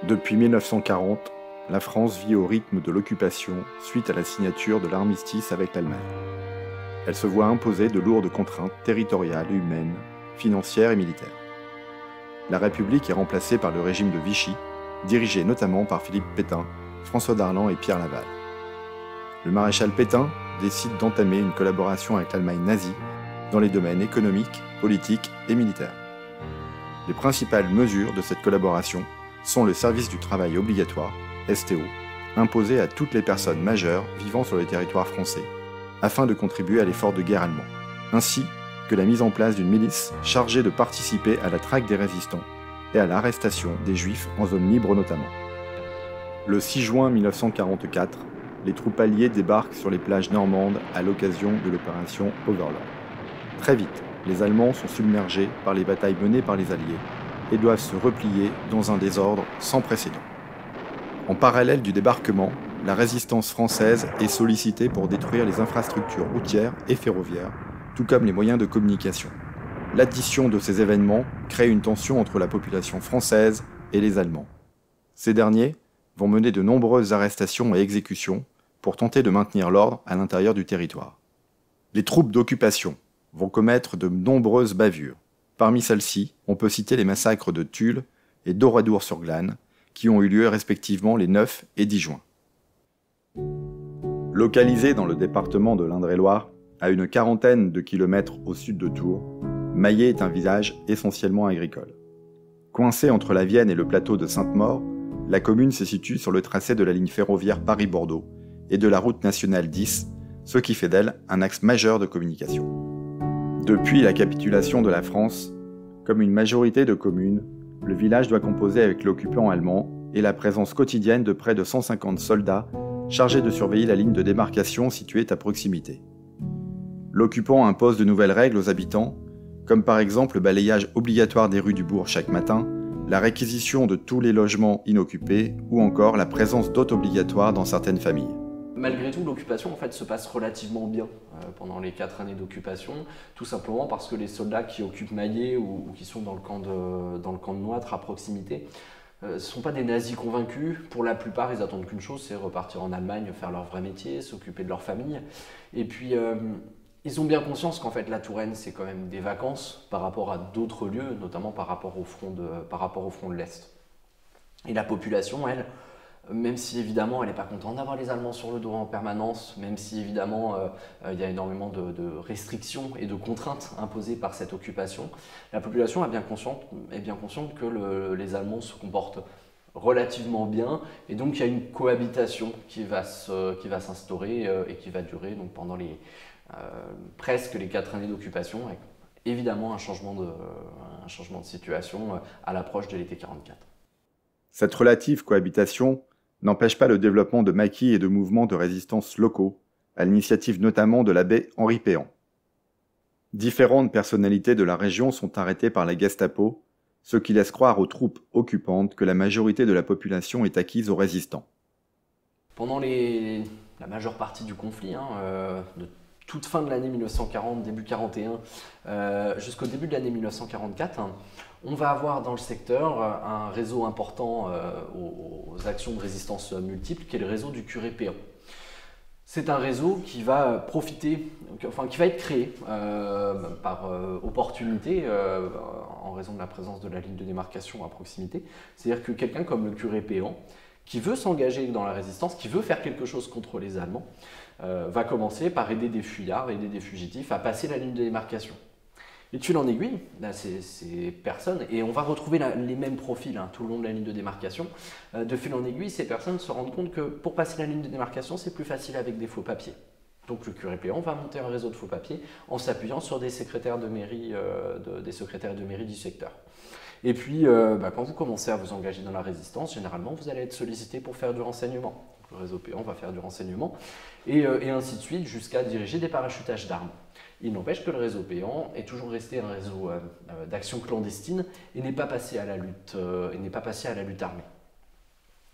Depuis 1940, la France vit au rythme de l'occupation suite à la signature de l'armistice avec l'Allemagne. Elle se voit imposer de lourdes contraintes territoriales et humaines, financières et militaires. La République est remplacée par le régime de Vichy, dirigé notamment par Philippe Pétain, François Darlan et Pierre Laval. Le maréchal Pétain décide d'entamer une collaboration avec l'Allemagne nazie dans les domaines économiques, politiques et militaires. Les principales mesures de cette collaboration sont le service du travail obligatoire, STO, imposé à toutes les personnes majeures vivant sur le territoire français, afin de contribuer à l'effort de guerre allemand, ainsi que la mise en place d'une milice chargée de participer à la traque des résistants et à l'arrestation des Juifs en zone libre notamment. Le 6 juin 1944, les troupes alliées débarquent sur les plages normandes à l'occasion de l'opération Overlord. Très vite, les Allemands sont submergés par les batailles menées par les Alliés et doivent se replier dans un désordre sans précédent. En parallèle du débarquement, la résistance française est sollicitée pour détruire les infrastructures routières et ferroviaires, tout comme les moyens de communication. L'addition de ces événements crée une tension entre la population française et les Allemands. Ces derniers vont mener de nombreuses arrestations et exécutions pour tenter de maintenir l'ordre à l'intérieur du territoire. Les troupes d'occupation vont commettre de nombreuses bavures. Parmi celles-ci, on peut citer les massacres de Tulle et d'Oradour-sur-Glane, qui ont eu lieu respectivement les 9 et 10 juin. Localisé dans le département de l'Indre-et-Loire, à une quarantaine de kilomètres au sud de Tours, Maillé est un village essentiellement agricole. Coincé entre la Vienne et le plateau de Sainte-Maure, la commune se situe sur le tracé de la ligne ferroviaire Paris-Bordeaux et de la route nationale 10, ce qui fait d'elle un axe majeur de communication. Depuis la capitulation de la France, comme une majorité de communes, le village doit composer avec l'occupant allemand et la présence quotidienne de près de 150 soldats chargés de surveiller la ligne de démarcation située à proximité. L'occupant impose de nouvelles règles aux habitants, comme par exemple le balayage obligatoire des rues du bourg chaque matin, la réquisition de tous les logements inoccupés ou encore la présence d'hôtes obligatoires dans certaines familles. Malgré tout, l'occupation en fait, se passe relativement bien pendant les 4 années d'occupation, tout simplement parce que les soldats qui occupent Maillé ou qui sont dans le camp de Nouâtre à proximité ne sont pas des nazis convaincus. Pour la plupart, ils attendent qu'une chose, c'est repartir en Allemagne, faire leur vrai métier, s'occuper de leur famille. Et puis, ils ont bien conscience qu'en fait, la Touraine, c'est quand même des vacances par rapport à d'autres lieux, notamment par rapport au front de l'Est. Et la population, elle, même si évidemment elle n'est pas contente d'avoir les Allemands sur le dos en permanence, même si évidemment il y a énormément de restrictions et de contraintes imposées par cette occupation, la population est bien consciente que les Allemands se comportent relativement bien et donc il y a une cohabitation qui va s'instaurer et qui va durer donc, pendant presque les 4 années d'occupation, avec évidemment un changement de situation à l'approche de l'été 44. Cette relative cohabitation n'empêche pas le développement de maquis et de mouvements de résistance locaux, à l'initiative notamment de l'abbé Henri Péan. Différentes personnalités de la région sont arrêtées par la Gestapo, ce qui laisse croire aux troupes occupantes que la majorité de la population est acquise aux résistants. Pendant la majeure partie du conflit, de toute fin de l'année 1940, début 1941, jusqu'au début de l'année 1944, on va avoir dans le secteur un réseau important aux actions de résistance multiples, qui est le réseau du curé Péan. C'est un réseau qui va qui va être créé par opportunité en raison de la présence de la ligne de démarcation à proximité. C'est-à-dire que quelqu'un comme le curé Péan, qui veut s'engager dans la résistance, qui veut faire quelque chose contre les Allemands, va commencer par aider des fuyards, aider des fugitifs à passer la ligne de démarcation. Et de fil en aiguille, ces personnes, et on va retrouver les mêmes profils tout le long de la ligne de démarcation, de fil en aiguille, ces personnes se rendent compte que pour passer la ligne de démarcation, c'est plus facile avec des faux papiers. Donc le curé Péan va monter un réseau de faux papiers en s'appuyant sur des secrétaires de mairie du secteur. Et puis, quand vous commencez à vous engager dans la résistance, généralement, vous allez être sollicité pour faire du renseignement. Le réseau Péan va faire du renseignement, et ainsi de suite, jusqu'à diriger des parachutages d'armes. Il n'empêche que le réseau Péan est toujours resté un réseau d'action clandestine et n'est pas passé à la lutte armée.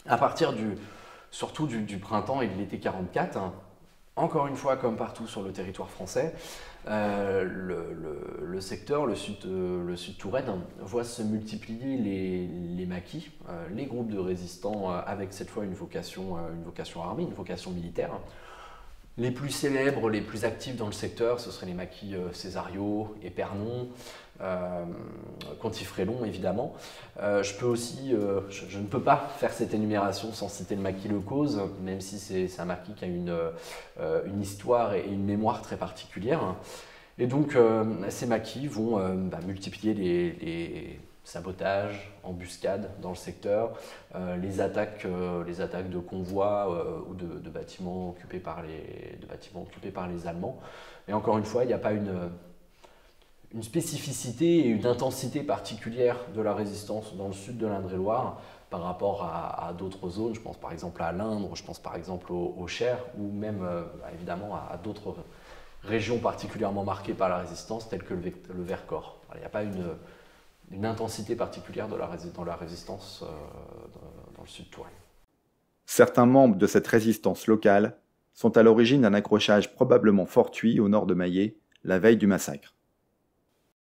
À partir surtout du printemps et de l'été 44, Encore une fois, comme partout sur le territoire français, le secteur, le sud Touraine, voit se multiplier les maquis, les groupes de résistants avec cette fois une vocation armée, une vocation militaire. Les plus célèbres, les plus actifs dans le secteur, ce seraient les maquis Césario, Épernon, Contifrélon évidemment. Je ne peux pas faire cette énumération sans citer le maquis Le Cause, même si c'est un maquis qui a une histoire et une mémoire très particulière. Et donc ces maquis vont multiplier les sabotages, embuscades dans le secteur, les attaques de convois ou de bâtiments occupés par les Allemands. Et encore une fois, il n'y a pas une spécificité et une intensité particulière de la résistance dans le sud de l'Indre-et-Loire par rapport à d'autres zones. Je pense par exemple à l'Indre, je pense par exemple au Cher, ou même évidemment à d'autres régions particulièrement marquées par la résistance, telles que le Vercors. Il n'y a pas une intensité particulière dans la résistance dans le sud Touraine. Certains membres de cette résistance locale sont à l'origine d'un accrochage probablement fortuit au nord de Maillé, la veille du massacre.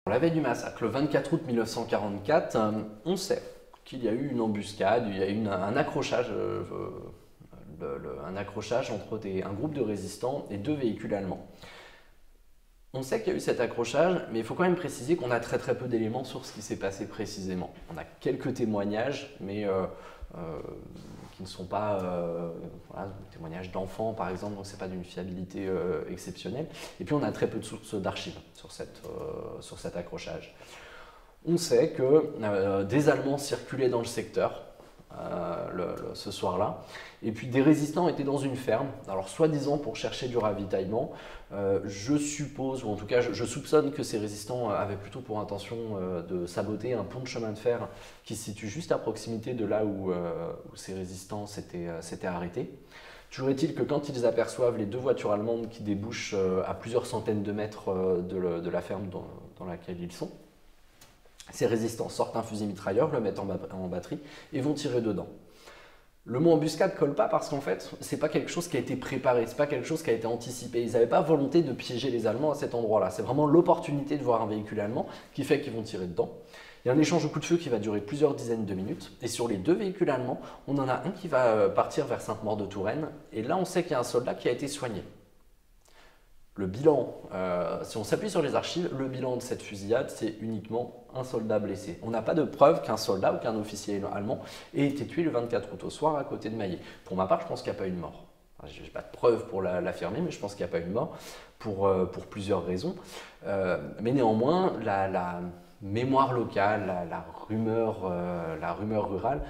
La veille du massacre, le 24 août 1944, on sait qu'il y a eu une embuscade, il y a eu un accrochage entre un groupe de résistants et 2 véhicules allemands. On sait qu'il y a eu cet accrochage, mais il faut quand même préciser qu'on a très peu d'éléments sur ce qui s'est passé précisément. On a quelques témoignages, mais qui ne sont pas témoignages d'enfants par exemple, donc ce n'est pas d'une fiabilité exceptionnelle. Et puis on a très peu de sources d'archives sur cet accrochage. On sait que des Allemands circulaient dans le secteur ce soir-là, et puis des résistants étaient dans une ferme, alors soi-disant pour chercher du ravitaillement. Je suppose, ou en tout cas je soupçonne que ces résistants avaient plutôt pour intention de saboter un pont de chemin de fer qui se situe juste à proximité de là où ces résistants s'étaient arrêtés. Toujours est-il que quand ils aperçoivent les 2 voitures allemandes qui débouchent à plusieurs centaines de mètres de la ferme dans laquelle ils sont, ces résistants sortent un fusil mitrailleur, le mettent en batterie et vont tirer dedans. Le mot embuscade colle pas parce qu'en fait, c'est pas quelque chose qui a été préparé, c'est pas quelque chose qui a été anticipé. Ils n'avaient pas volonté de piéger les Allemands à cet endroit-là. C'est vraiment l'opportunité de voir un véhicule allemand qui fait qu'ils vont tirer dedans. Il y a un échange de coups de feu qui va durer plusieurs dizaines de minutes. Et sur les 2 véhicules allemands, on en a un qui va partir vers Sainte-Maure-de-Touraine. Et là, on sait qu'il y a un soldat qui a été soigné. Le bilan, si on s'appuie sur les archives, le bilan de cette fusillade, c'est uniquement un soldat blessé. On n'a pas de preuve qu'un soldat ou qu'un officier allemand ait été tué le 24 août au soir à côté de Maillé. Pour ma part, je pense qu'il n'y a pas eu de mort. Je n'ai pas de preuve pour l'affirmer, mais je pense qu'il n'y a pas eu de mort pour plusieurs raisons. Mais néanmoins, la mémoire locale, la rumeur rurale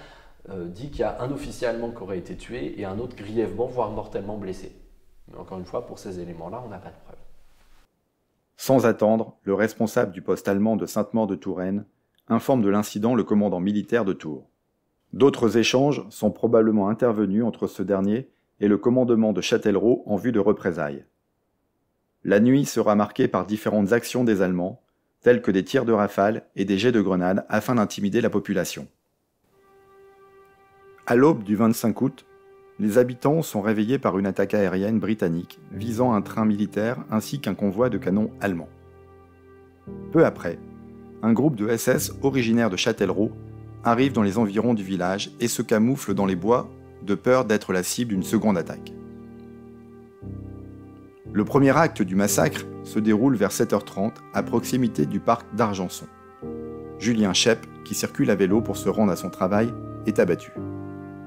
dit qu'il y a un officier allemand qui aurait été tué et un autre grièvement, voire mortellement blessé. Mais encore une fois, pour ces éléments-là, on n'a pas de preuves. Sans attendre, le responsable du poste allemand de Sainte-Maure-de-Touraine informe de l'incident le commandant militaire de Tours. D'autres échanges sont probablement intervenus entre ce dernier et le commandement de Châtellerault en vue de représailles. La nuit sera marquée par différentes actions des Allemands, telles que des tirs de rafales et des jets de grenades afin d'intimider la population. À l'aube du 25 août, les habitants sont réveillés par une attaque aérienne britannique visant un train militaire ainsi qu'un convoi de canons allemands. Peu après, un groupe de SS originaire de Châtellerault arrive dans les environs du village et se camoufle dans les bois de peur d'être la cible d'une seconde attaque. Le premier acte du massacre se déroule vers 7h30 à proximité du parc d'Argenson. Julien Chepp, qui circule à vélo pour se rendre à son travail, est abattu.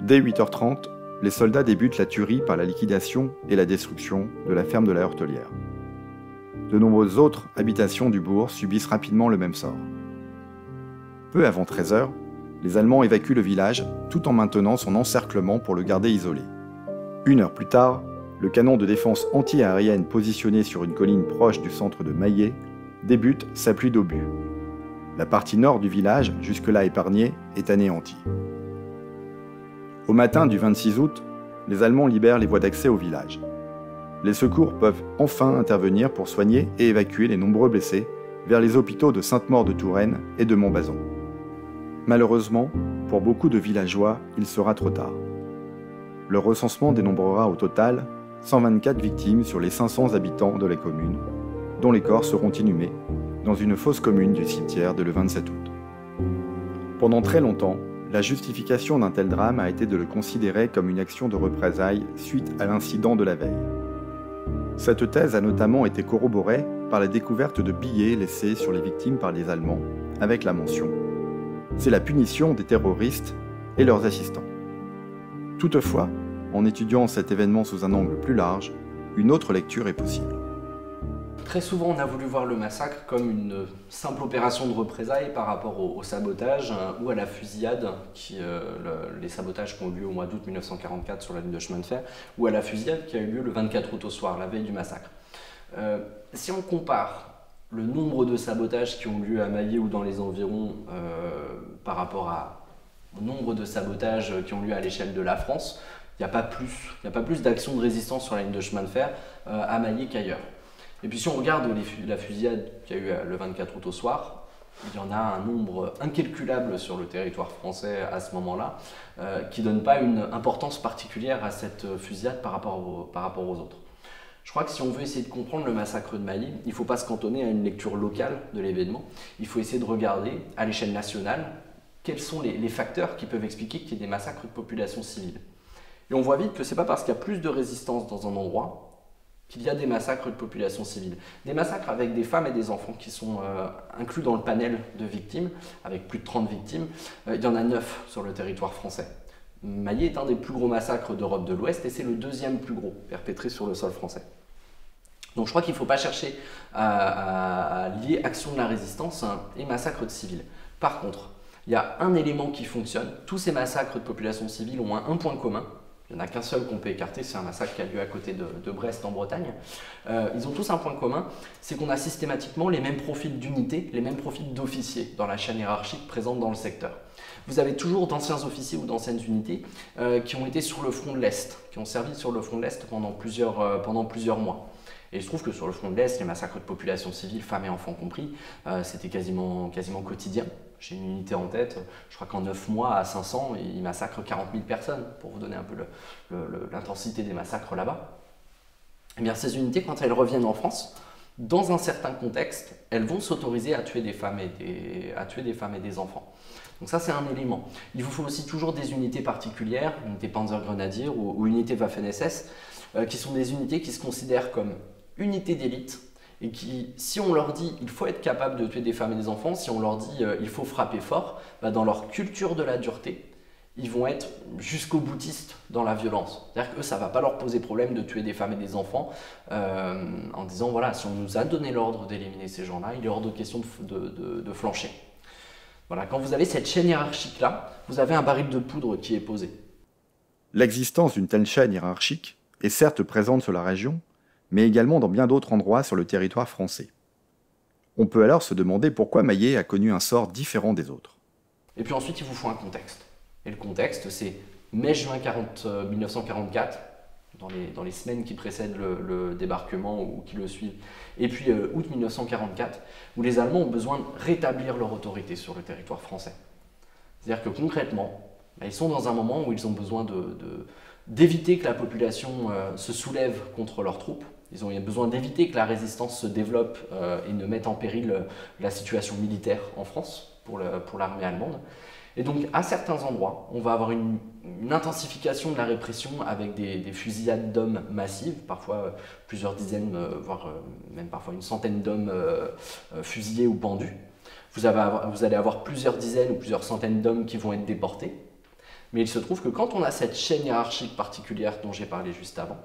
Dès 8h30, les soldats débutent la tuerie par la liquidation et la destruction de la ferme de la Heurtelière. De nombreuses autres habitations du bourg subissent rapidement le même sort. Peu avant 13h, les Allemands évacuent le village tout en maintenant son encerclement pour le garder isolé. 1 heure plus tard, le canon de défense anti-aérienne positionné sur une colline proche du centre de Maillé débute sa pluie d'obus. La partie nord du village, jusque-là épargnée, est anéantie. Au matin du 26 août, les Allemands libèrent les voies d'accès au village. Les secours peuvent enfin intervenir pour soigner et évacuer les nombreux blessés vers les hôpitaux de Sainte-Maure-de-Touraine et de Montbazon. Malheureusement, pour beaucoup de villageois, il sera trop tard. Le recensement dénombrera au total 124 victimes sur les 500 habitants de la commune, dont les corps seront inhumés dans une fosse commune du cimetière dès le 27 août. Pendant très longtemps, la justification d'un tel drame a été de le considérer comme une action de représailles suite à l'incident de la veille. Cette thèse a notamment été corroborée par la découverte de billets laissés sur les victimes par les Allemands, avec la mention « C'est la punition des terroristes et leurs assistants ». Toutefois, en étudiant cet événement sous un angle plus large, une autre lecture est possible. Très souvent, on a voulu voir le massacre comme une simple opération de représailles par rapport au sabotage ou à la fusillade, les sabotages qui ont eu lieu au mois d'août 1944 sur la ligne de chemin de fer, ou à la fusillade qui a eu lieu le 24 août au soir, la veille du massacre. Si on compare le nombre de sabotages qui ont lieu à Maillé ou dans les environs par rapport au nombre de sabotages qui ont lieu à l'échelle de la France, il n'y a pas plus d'actions de résistance sur la ligne de chemin de fer à Maillé qu'ailleurs. Et puis si on regarde la fusillade qu'il y a eu le 24 août au soir, il y en a un nombre incalculable sur le territoire français à ce moment-là, qui ne donne pas une importance particulière à cette fusillade par rapport aux autres. Je crois que si on veut essayer de comprendre le massacre de Maillé, il ne faut pas se cantonner à une lecture locale de l'événement, il faut essayer de regarder à l'échelle nationale quels sont les facteurs qui peuvent expliquer qu'il y ait des massacres de population civile. Et on voit vite que ce n'est pas parce qu'il y a plus de résistance dans un endroit qu'il y a des massacres de population civile. Des massacres avec des femmes et des enfants qui sont inclus dans le panel de victimes, avec plus de 30 victimes. Il y en a 9 sur le territoire français. Maillé est un des plus gros massacres d'Europe de l'Ouest et c'est le deuxième plus gros perpétré sur le sol français. Donc je crois qu'il ne faut pas chercher à lier action de la résistance et massacre de civils. Par contre, il y a un élément qui fonctionne. Tous ces massacres de population civile ont un point commun. Il n'y en a qu'un seul qu'on peut écarter, c'est un massacre qui a lieu à côté de Brest en Bretagne. Ils ont tous un point commun, c'est qu'on a systématiquement les mêmes profils d'unités, les mêmes profils d'officiers dans la chaîne hiérarchique présente dans le secteur. Vous avez toujours d'anciens officiers ou d'anciennes unités qui ont été sur le front de l'Est, qui ont servi sur le front de l'Est pendant plusieurs mois. Et il se trouve que sur le front de l'Est, les massacres de population civile, femmes et enfants compris, c'était quasiment quotidien. J'ai une unité en tête, je crois qu'en 9 mois à 500, ils massacrent 40 000 personnes, pour vous donner un peu l'intensité des massacres là-bas. Eh bien, ces unités, quand elles reviennent en France, dans un certain contexte, elles vont s'autoriser à tuer des femmes et des enfants. Donc ça, c'est un élément. Il vous faut aussi toujours des unités particulières, unité Panzergrenadier ou unité Waffen-SS, qui sont des unités qui se considèrent comme unités d'élite, et qui, si on leur dit il faut être capable de tuer des femmes et des enfants, si on leur dit il faut frapper fort, dans leur culture de la dureté, ils vont être jusqu'au boutiste dans la violence. C'est-à-dire que ça ne va pas leur poser problème de tuer des femmes et des enfants en disant voilà, si on nous a donné l'ordre d'éliminer ces gens-là, il est hors de question de flancher. Voilà, quand vous avez cette chaîne hiérarchique-là, vous avez un baril de poudre qui est posé. L'existence d'une telle chaîne hiérarchique est certes présente sur la région, mais également dans bien d'autres endroits sur le territoire français. On peut alors se demander pourquoi Maillé a connu un sort différent des autres. Et puis ensuite, il vous faut un contexte. Et le contexte, c'est mai-juin 1944, dans les semaines qui précèdent le débarquement ou qui le suivent, et puis août 1944, où les Allemands ont besoin de rétablir leur autorité sur le territoire français. C'est-à-dire que concrètement, ils sont dans un moment où ils ont besoin d'éviter que la population se soulève contre leurs troupes. Ils ont besoin d'éviter que la résistance se développe et ne mette en péril la situation militaire en France pour l'armée allemande. Et donc, à certains endroits, on va avoir une intensification de la répression avec des fusillades d'hommes massives, parfois plusieurs dizaines, voire même parfois une centaine d'hommes fusillés ou pendus. Vous allez avoir plusieurs dizaines ou plusieurs centaines d'hommes qui vont être déportés. Mais il se trouve que quand on a cette chaîne hiérarchique particulière dont j'ai parlé juste avant,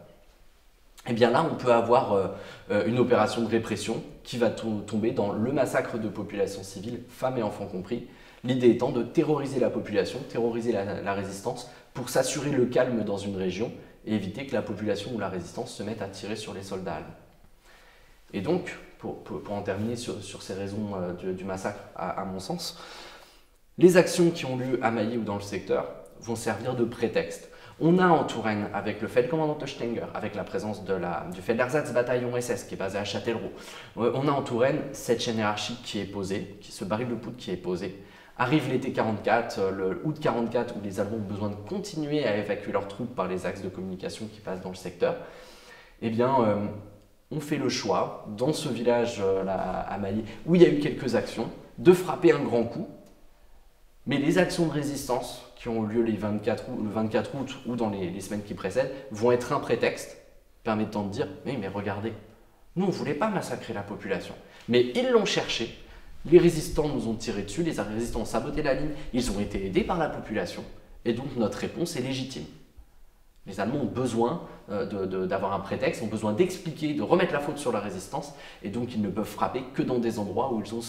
eh bien là, on peut avoir une opération de répression qui va tomber dans le massacre de populations civiles, femmes et enfants compris. L'idée étant de terroriser la population, terroriser la résistance pour s'assurer le calme dans une région et éviter que la population ou la résistance se mette à tirer sur les soldats allemands. Et donc, pour en terminer sur ces raisons du massacre, à mon sens, les actions qui ont lieu à Maillé ou dans le secteur vont servir de prétexte. On a en Touraine, avec le Feldkommandant Stenger, avec la présence du Feldersatz-Bataillon SS qui est basé à Châtellerault, on a en Touraine cette chaîne hiérarchique qui est posée, ce baril de poudre qui est posé. Arrive l'été 44, le août 44, où les Allemands ont besoin de continuer à évacuer leurs troupes par les axes de communication qui passent dans le secteur. Eh bien, on fait le choix, dans ce village là, à Maillé, où il y a eu quelques actions, de frapper un grand coup. Mais les actions de résistance qui ont eu lieu le 24 août ou dans les semaines qui précèdent vont être un prétexte permettant de dire oui, mais regardez, nous on ne voulait pas massacrer la population. Mais ils l'ont cherché, les résistants nous ont tiré dessus, les résistants ont saboté la ligne, ils ont été aidés par la population, et donc notre réponse est légitime. Les Allemands ont besoin d'avoir un prétexte, ont besoin d'expliquer, de remettre la faute sur la résistance, et donc ils ne peuvent frapper que dans des endroits où ils ont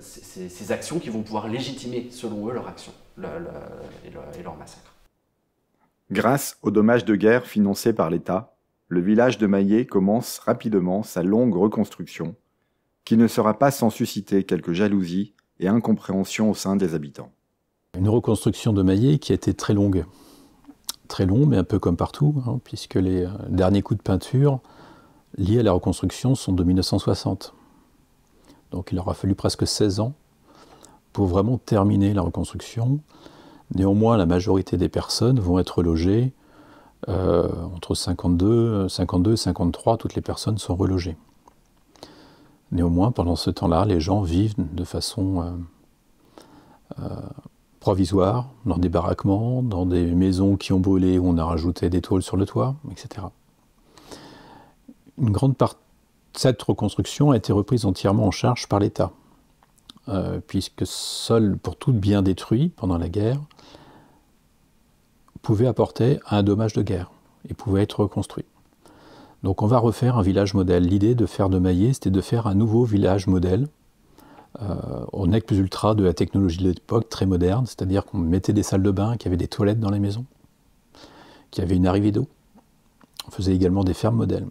ces actions qui vont pouvoir légitimer, selon eux, leur action et leur massacre. Grâce aux dommages de guerre financés par l'État, le village de Maillé commence rapidement sa longue reconstruction, qui ne sera pas sans susciter quelques jalousies et incompréhension au sein des habitants. Une reconstruction de Maillé qui a été très longue. Très long, mais un peu comme partout, hein, puisque les derniers coups de peinture liés à la reconstruction sont de 1960. Donc il aura fallu presque 16 ans pour vraiment terminer la reconstruction. Néanmoins, la majorité des personnes vont être logées entre 52 et 53, toutes les personnes sont relogées. Néanmoins, pendant ce temps-là, les gens vivent de façon provisoire, dans des baraquements, dans des maisons qui ont brûlé où on a rajouté des tôles sur le toit, etc. Une grande partie de cette reconstruction a été reprise entièrement en charge par l'État, puisque seul, pour tout bien détruit pendant la guerre, pouvait apporter un dommage de guerre et pouvait être reconstruit. Donc on va refaire un village modèle. L'idée de faire de Maillé, c'était de faire un nouveau village modèle, au nec plus ultra de la technologie de l'époque, très moderne, c'est-à-dire qu'on mettait des salles de bain, qu'il y avait des toilettes dans les maisons, qu'il y avait une arrivée d'eau. On faisait également des fermes modèles.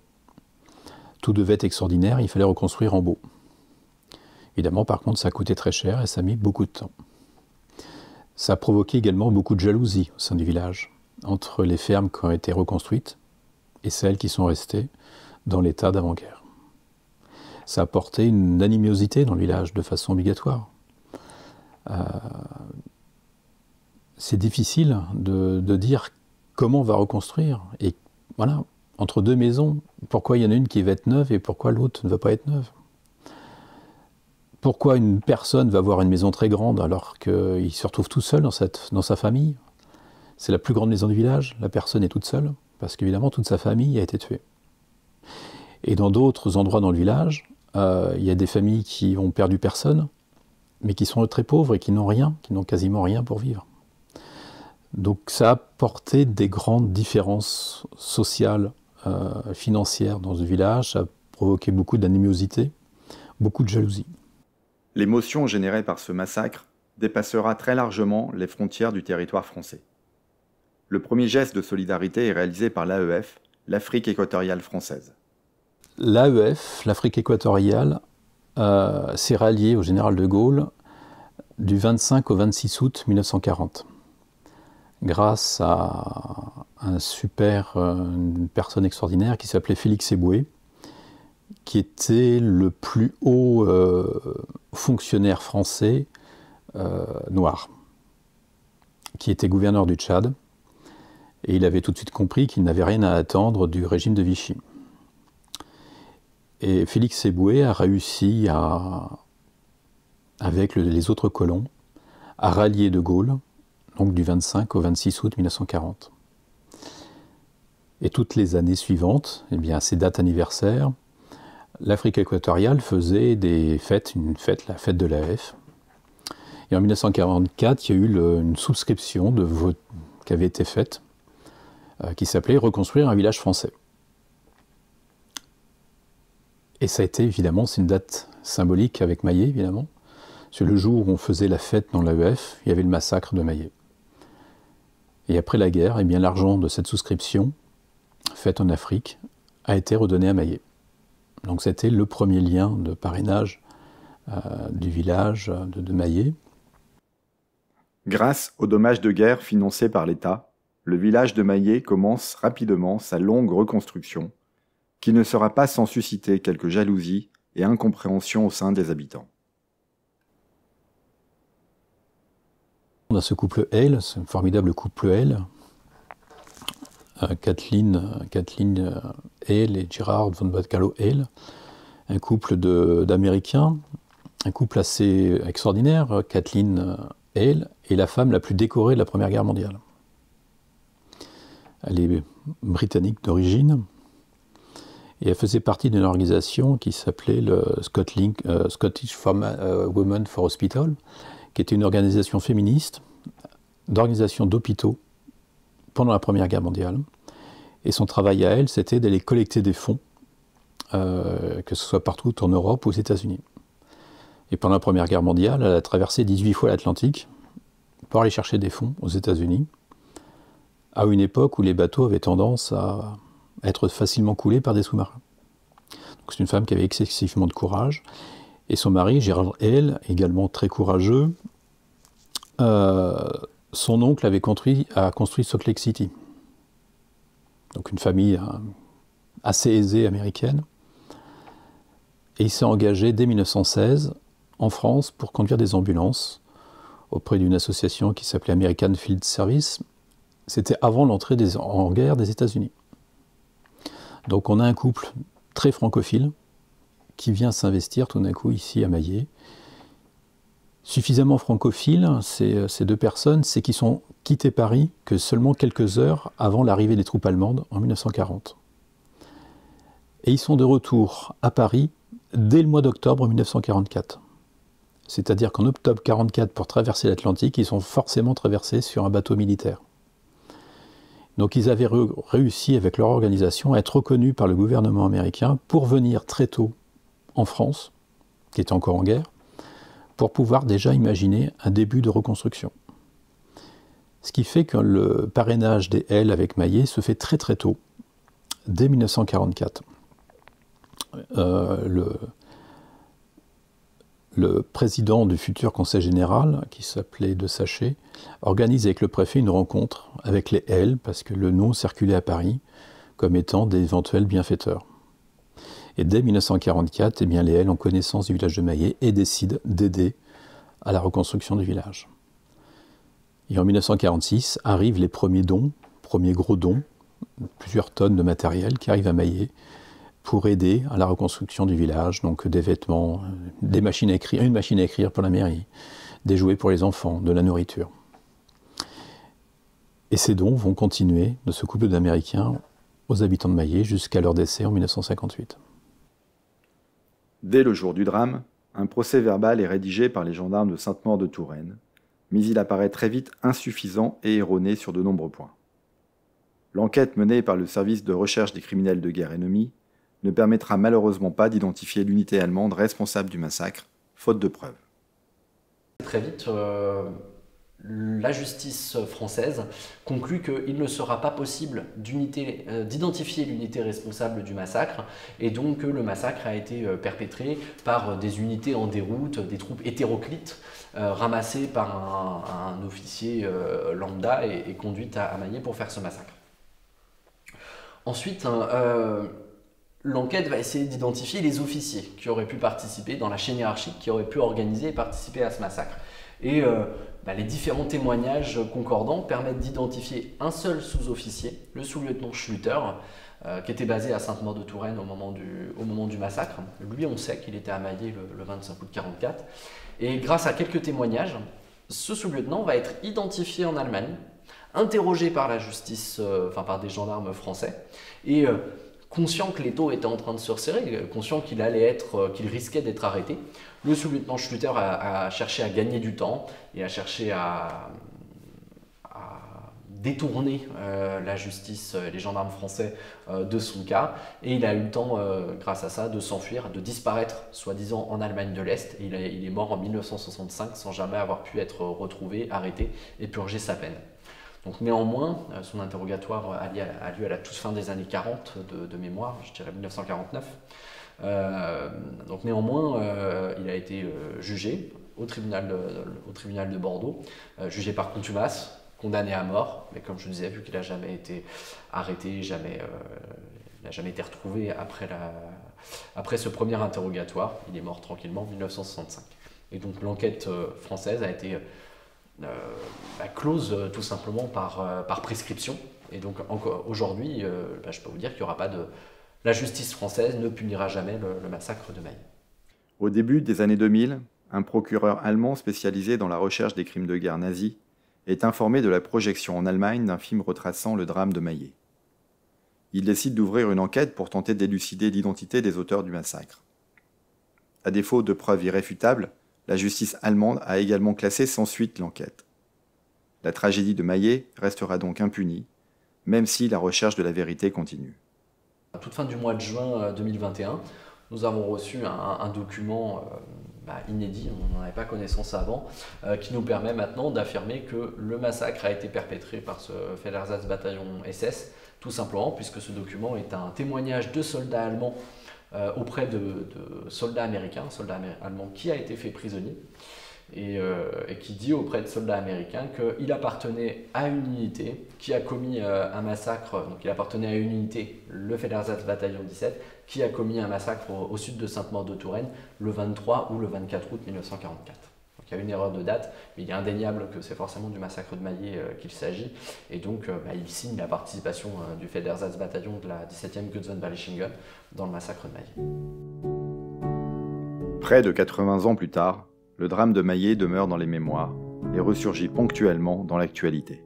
Tout devait être extraordinaire, il fallait reconstruire en beau. Évidemment, par contre, ça coûtait très cher et ça a mis beaucoup de temps. Ça a provoqué également beaucoup de jalousie au sein du village, entre les fermes qui ont été reconstruites et celles qui sont restées dans l'état d'avant-guerre. Ça a apporté une animosité dans le village de façon obligatoire. C'est difficile de dire comment on va reconstruire. Et voilà, entre deux maisons, pourquoi il y en a une qui va être neuve et pourquoi l'autre ne va pas être neuve? Pourquoi une personne va avoir une maison très grande alors qu'il se retrouve tout seul dans sa famille? C'est la plus grande maison du village, la personne est toute seule, parce qu'évidemment toute sa famille a été tuée. Et dans d'autres endroits dans le village, il y a des familles qui ont perdu personne, mais qui sont très pauvres et qui n'ont rien, qui n'ont quasiment rien pour vivre. Donc ça a apporté des grandes différences sociales, financières dans ce village, ça a provoqué beaucoup d'animosité, beaucoup de jalousie. L'émotion générée par ce massacre dépassera très largement les frontières du territoire français. Le premier geste de solidarité est réalisé par l'AEF, l'Afrique équatoriale française. L'AEF, l'Afrique équatoriale, s'est ralliée au général de Gaulle du 25 au 26 août 1940. Grâce à une personne extraordinaire qui s'appelait Félix Éboué, qui était le plus haut fonctionnaire français noir, qui était gouverneur du Tchad, et il avait tout de suite compris qu'il n'avait rien à attendre du régime de Vichy. Et Félix Éboué a réussi avec les autres colons, à rallier de Gaulle, donc du 25 au 26 août 1940. Et toutes les années suivantes, eh bien, à ces dates anniversaires, l'Afrique équatoriale faisait la fête de l'AEF. Et en 1944, il y a eu une souscription de vote qui avait été faite, qui s'appelait « Reconstruire un village français ». Et ça a été, évidemment, c'est une date symbolique avec Maillé, évidemment. C'est le jour où on faisait la fête dans l'AEF, il y avait le massacre de Maillé. Et après la guerre, eh bien, l'argent de cette souscription, faite en Afrique, a été redonné à Maillé. Donc c'était le premier lien de parrainage du village de Maillé. Grâce aux dommages de guerre financés par l'État, le village de Maillé commence rapidement sa longue reconstruction, qui ne sera pas sans susciter quelques jalousies et incompréhension au sein des habitants. On a ce couple L, ce formidable couple L, Kathleen Hale et Gerard von Bacalo Hale, un couple d'Américains, un couple assez extraordinaire. Kathleen Hale est la femme la plus décorée de la Première Guerre mondiale. Elle est britannique d'origine et elle faisait partie d'une organisation qui s'appelait le Scottish Women for Hospital, qui était une organisation féministe d'organisation d'hôpitaux pendant la Première Guerre mondiale. Et son travail à elle, c'était d'aller collecter des fonds, que ce soit partout en Europe ou aux États-Unis. Et pendant la Première Guerre mondiale, elle a traversé 18 fois l'Atlantique pour aller chercher des fonds aux États-Unis, à une époque où les bateaux avaient tendance à être facilement coulés par des sous-marins. Donc c'est une femme qui avait excessivement de courage. Et son mari, Gerard Hale, également très courageux, son oncle a construit Salt Lake City. Donc une famille assez aisée américaine. Et il s'est engagé dès 1916 en France pour conduire des ambulances auprès d'une association qui s'appelait American Field Service. C'était avant l'entrée en guerre des États-Unis. Donc on a un couple très francophile qui vient s'investir tout d'un coup ici à Maillé. Suffisamment francophile, ces deux personnes, c'est qu'ils sont quittés Paris que seulement quelques heures avant l'arrivée des troupes allemandes en 1940. Et ils sont de retour à Paris dès le mois d'octobre 1944. C'est-à-dire qu'en octobre 1944, pour traverser l'Atlantique, ils sont forcément traversés sur un bateau militaire. Donc ils avaient réussi avec leur organisation à être reconnus par le gouvernement américain pour venir très tôt en France, qui était encore en guerre, pour pouvoir déjà imaginer un début de reconstruction. Ce qui fait que le parrainage des L avec Maillé se fait très très tôt, dès 1944. Le président du futur conseil général, qui s'appelait De Sachet, organise avec le préfet une rencontre avec les L, parce que le nom circulait à Paris comme étant d'éventuels bienfaiteurs. Et dès 1944, eh bien, les L ont connaissance du village de Maillé et décident d'aider à la reconstruction du village. Et en 1946 arrivent les premiers gros dons, plusieurs tonnes de matériel qui arrivent à Maillé pour aider à la reconstruction du village, donc des vêtements, des machines à écrire, une machine à écrire pour la mairie, des jouets pour les enfants, de la nourriture. Et ces dons vont continuer de ce couple d'Américains aux habitants de Maillé jusqu'à leur décès en 1958. Dès le jour du drame, un procès-verbal est rédigé par les gendarmes de Sainte-Maure-de-Touraine, mais il apparaît très vite insuffisant et erroné sur de nombreux points. L'enquête menée par le service de recherche des criminels de guerre ennemis ne permettra malheureusement pas d'identifier l'unité allemande responsable du massacre, faute de preuves. Très vite, la justice française conclut qu'il ne sera pas possible d'identifier l'unité responsable du massacre et donc que le massacre a été perpétré par des unités en déroute, des troupes hétéroclites ramassées par un officier lambda et conduites à Maillé pour faire ce massacre. Ensuite, l'enquête va essayer d'identifier les officiers qui auraient pu participer dans la chaîne hiérarchique, qui auraient pu organiser et participer à ce massacre. Et les différents témoignages concordants permettent d'identifier un seul sous-officier, le sous-lieutenant Schluter, qui était basé à Sainte-Maure-de-Touraine au moment du massacre. Lui, on sait qu'il était à Maillé le 25 août 1944. Et grâce à quelques témoignages, ce sous-lieutenant va être identifié en Allemagne, interrogé par la justice, par des gendarmes français, et conscient que l'étau était en train de se resserrer, conscient qu'il risquait d'être arrêté, le sous-lieutenant Schluter a cherché à gagner du temps et a cherché à détourner la justice, les gendarmes français de son cas, et il a eu le temps, grâce à ça, de s'enfuir, de disparaître, soi-disant en Allemagne de l'Est, et il est mort en 1965 sans jamais avoir pu être retrouvé, arrêté et purger sa peine. Donc néanmoins, son interrogatoire a lieu à la toute fin des années 40 de mémoire, je dirais 1949. Donc néanmoins, il a été jugé au tribunal de Bordeaux, jugé par contumace, condamné à mort, mais comme je vous disais, vu qu'il n'a jamais été arrêté, il n'a jamais été retrouvé après ce premier interrogatoire, il est mort tranquillement en 1965. Et donc l'enquête française a été close tout simplement par prescription, Et donc aujourd'hui, je peux vous dire qu'il n'y aura pas de... La justice française ne punira jamais le massacre de Maillet. Au début des années 2000, un procureur allemand spécialisé dans la recherche des crimes de guerre nazis est informé de la projection en Allemagne d'un film retraçant le drame de Maillet. Il décide d'ouvrir une enquête pour tenter d'élucider l'identité des auteurs du massacre. À défaut de preuves irréfutables, la justice allemande a également classé sans suite l'enquête. La tragédie de Maillet restera donc impunie, même si la recherche de la vérité continue. À toute fin du mois de juin 2021, nous avons reçu un document inédit, on n'en avait pas connaissance avant, qui nous permet maintenant d'affirmer que le massacre a été perpétré par ce Fellersatz-Bataillon SS, tout simplement puisque ce document est un témoignage de soldats allemands auprès de soldats américains, un soldat allemand qui a été fait prisonnier, et qui dit auprès de soldats américains qu'il appartenait à une unité qui a commis un massacre, donc il appartenait à une unité, le Fellersatz-Bataillon 17, qui a commis un massacre au sud de Sainte-Maure-de-Touraine le 23 ou le 24 août 1944. Donc il y a une erreur de date, mais il est indéniable que c'est forcément du massacre de Maillet qu'il s'agit, et donc il signe la participation du Fellersatz-Bataillon de la 17e Götz-von-Berlichingen dans le massacre de Maillet. Près de 80 ans plus tard, le drame de Maillet demeure dans les mémoires et ressurgit ponctuellement dans l'actualité.